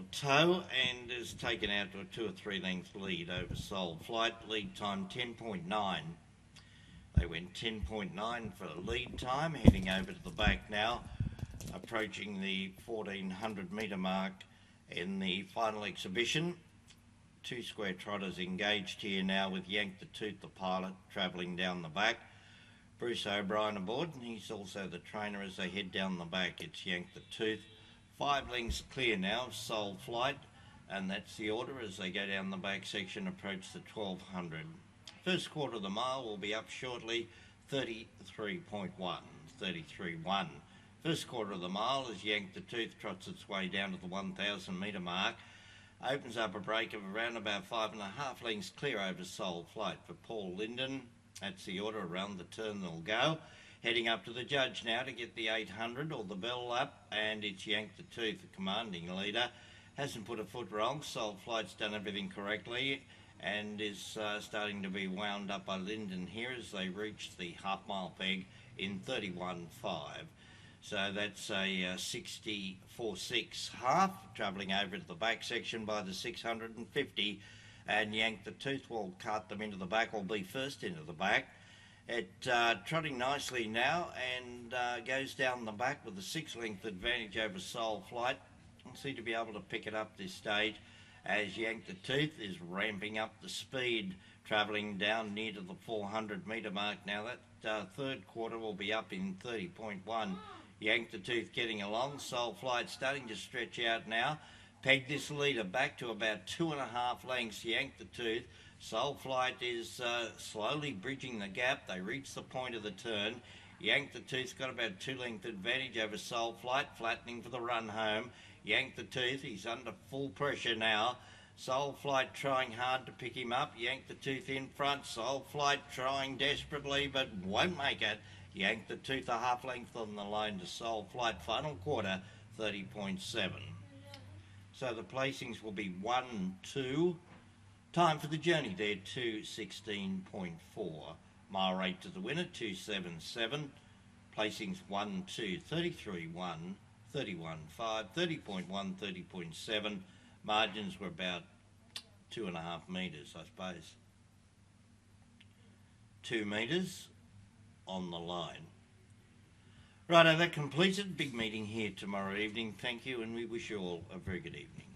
or toe and is taken out to a 2 or 3 length lead over Soul Flight. Lead time 10.9. They went 10.9 for lead time, heading over to the back now, approaching the 1400 metre mark in the final exhibition. 2 square trotters engaged here now with Yank the Tooth, the pilot, travelling down the back. Bruce O'Brien aboard, and he's also the trainer as they head down the back. It's Yank the Tooth. 5 lengths clear now of Soul Flight, and that's the order as they go down the back section, approach the 1200. First quarter of the mile will be up shortly, 33.1, 33.1. First quarter of the mile as Yank the Tooth trots its way down to the 1000 metre mark. Opens up a break of around about 5.5 lengths clear over Soul Flight for Paul Linden. That's the order. Around the turn they'll go. Heading up to the judge now to get the 800 or the bell up, and it's Yank the Tooth, the commanding leader. Hasn't put a foot wrong. Soul Flight's done everything correctly and is starting to be wound up by Linden here as they reach the half-mile peg in 31.5. So that's a 64.6 half, travelling over to the back section by the 650, and Yank the Tooth will cart them into the back, or be first into the back. It trotting nicely now and goes down the back with a 6-length advantage over Soul Flight. We'll see to be able to pick it up this stage as Yank the Tooth is ramping up the speed, travelling down near to the 400 metre mark. Now that third quarter will be up in 30.1. Yank the Tooth getting along. Soul Flight starting to stretch out now. Peg this leader back to about 2.5 lengths. Yank the Tooth. Soul Flight is slowly bridging the gap. They reach the point of the turn. Yank the Tooth's got about 2-length advantage over Soul Flight, flattening for the run home. Yank the Tooth, he's under full pressure now. Soul Flight trying hard to pick him up. Yank the Tooth in front. Soul Flight trying desperately but won't make it. Yank the Tooth a half length on the line to Soul Flight. Final quarter, 30.7. So the placings will be 1, 2. Time for the journey there, 2:16.4. Mile rate to the winner, 2:77. Placings 1, 2, 33.1, 31.5, 30.1, 30.7. Margins were about 2.5 metres, I suppose. 2 metres on the line. Righto, that completes it. Big meeting here tomorrow evening. Thank you, and we wish you all a very good evening.